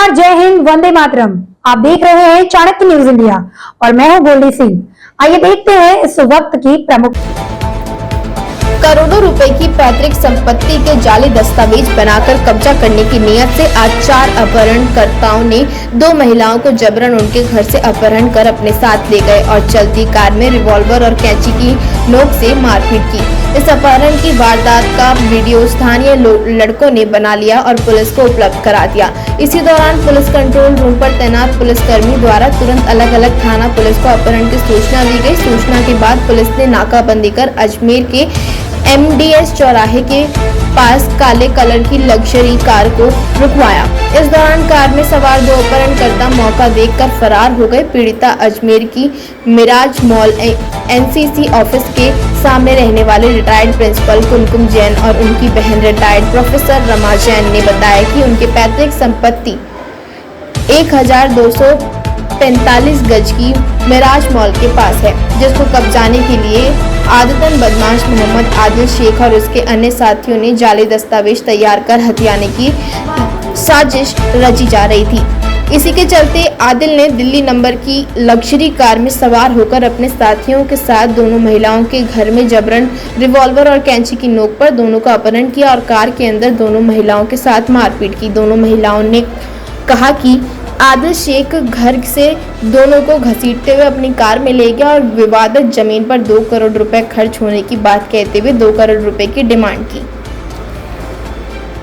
नमस्कार, जय हिंद, वंदे मातरम। आप देख रहे हैं चाणक्य न्यूज इंडिया और मैं हूं गोल्डी सिंह। आइए देखते हैं इस वक्त की प्रमुख। करोड़ों रुपए की पैतृक संपत्ति के जाली दस्तावेज बनाकर कब्जा करने की नियत से आज 4 अपहरणकर्ताओं ने 2 महिलाओं को जबरन उनके घर से अपहरण कर अपने साथ ले गए और चलती कार में रिवॉल्वर और कैंची की नोक से मारपीट की। इस अपहरण की वारदात का वीडियो स्थानीय लड़कों ने बना लिया और पुलिस को उपलब्ध करा दिया। इसी दौरान पुलिस कंट्रोल रूम पर तैनात पुलिसकर्मी द्वारा तुरंत अलग अलग थाना पुलिस को अपहरण की सूचना दी गई। सूचना के बाद पुलिस ने नाकाबंदी कर अजमेर के MDS चौराहे के पास काले कलर की लग्जरी कार को रुकवाया। इस दौरान कार में सवार 2 अपहरणकर्ता मौका देखकर फरार हो गए। पीड़िता अजमेर की मिराज मॉल NCC ऑफिस के सामने रहने वाले रिटायर्ड प्रिंसिपल कुमकुम जैन और उनकी बहन रिटायर्ड प्रोफेसर रमा जैन ने बताया कि उनके पैतृक संपत्ति 1245 गज की मिराज मॉल के पास है, जिसको कब्जाने के लिए आदतन बदमाश मोहम्मद आदिल शेख और उसके अन्य साथियों ने जाली दस्तावेज तैयार कर हथियाने की साजिश रची जा रही थी। इसी के चलते आदिल ने दिल्ली नंबर की लग्जरी कार में सवार होकर अपने साथियों के साथ दोनों महिलाओं के घर में जबरन रिवॉल्वर और कैंची की नोक पर दोनों का अपहरण किया और कार के अंदर दोनों महिलाओं के साथ मारपीट की। दोनों महिलाओं ने कहा कि आदिल शेख घर से दोनों को घसीटते हुए अपनी कार में ले गया और विवादित जमीन पर 2 करोड़ रुपए खर्च होने की बात कहते हुए 2 करोड़ रुपए की डिमांड की।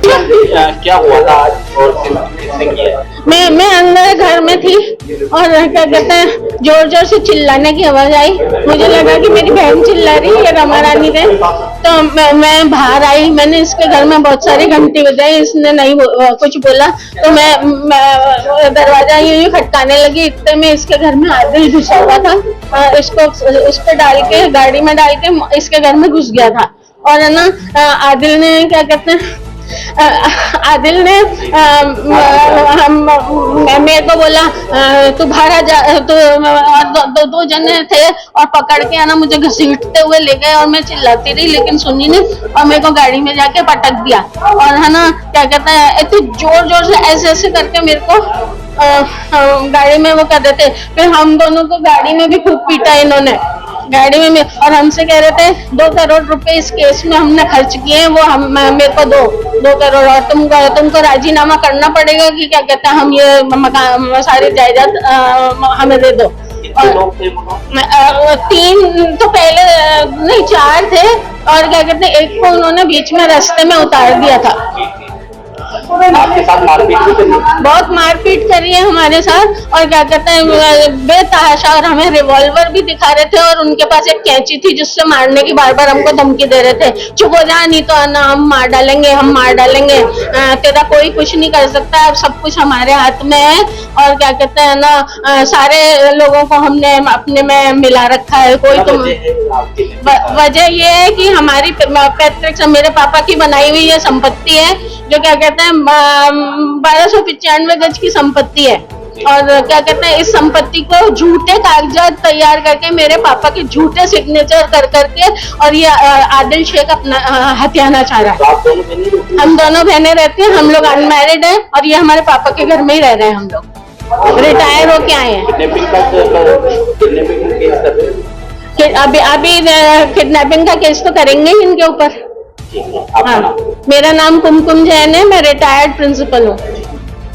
क्या हुआ था आज और किसने किया? मैं अंदर घर में थी और क्या कहते हैं जोर जोर से चिल्लाने की आवाज आई। मुझे लगा कि मेरी बहन चिल्ला रही है, रमा रानी ने। तो मैं बाहर आई, मैंने इसके घर में बहुत सारी घंटी बजाई, इसने नहीं कुछ बोला। तो मैं दरवाजा यूं खटकाने लगी, इतने में इसके घर में आदिल घुसा हुआ था। इसको उस पर डाल के गाड़ी में डाल के इसके घर में घुस गया था। और है ना आदिल ने क्या कहते हैं आदिल ने मेरे को बोला तू बाहर आ जा। तो 2 जने थे और पकड़ के आना मुझे घसीटते हुए ले गए और मैं चिल्लाती रही लेकिन सुनी नहीं और मेरे को गाड़ी में जाके पटक दिया। और है ना क्या कहते हैं इतने जोर जोर से ऐसे करके मेरे को गाड़ी में वो कर देते। फिर हम दोनों को गाड़ी में भी खूब पीटा इन्होंने, गाड़ी में और हमसे कह रहे थे 2 करोड़ रुपए इस केस में हमने खर्च किए हैं, वो हम मेरे को 2 करोड़ और तुमको राजीनामा करना पड़ेगा कि क्या कहते हैं हम ये सारी जायदाद हमें दे दो। और 3 तो पहले नहीं 4 थे और क्या कहते हैं एक को उन्होंने बीच में रास्ते में उतार दिया था। आपके साथ मारपीट भी करी? बहुत मारपीट करी है हमारे साथ और क्या कहते हैं बेतहाशा, और हमें रिवॉल्वर भी दिखा रहे थे और उनके पास एक कैंची थी जिससे मारने की बार बार हमको धमकी दे रहे थे। चुप हो जा नहीं तो ना हम मार डालेंगे, हम मार डालेंगे, तेरा कोई कुछ नहीं कर सकता, अब सब कुछ हमारे हाथ में है। और क्या कहते हैं ना सारे लोगों को हमने अपने में मिला रखा है। कोई तो वजह ये है कि हमारी पैतृक मेरे पापा की बनाई हुई ये संपत्ति है जो क्या कहते हैं 1295 गज की संपत्ति है। और क्या कहते हैं इस संपत्ति को झूठे कागजात तैयार करके मेरे पापा के झूठे सिग्नेचर कर करके और ये आदिल शेख अपना हथियाना चाह रहा है। हम दोनों बहनें रहती हैं, हम लोग अनमैरिड हैं और ये हमारे पापा के घर में ही रह रहे हैं। हम लोग रिटायर होके आए हैं। अभी किडनैपिंग का केस तो करेंगे ही इनके ऊपर। हाँ, मेरा नाम कुमकुम जैन है, मैं रिटायर्ड प्रिंसिपल हूँ।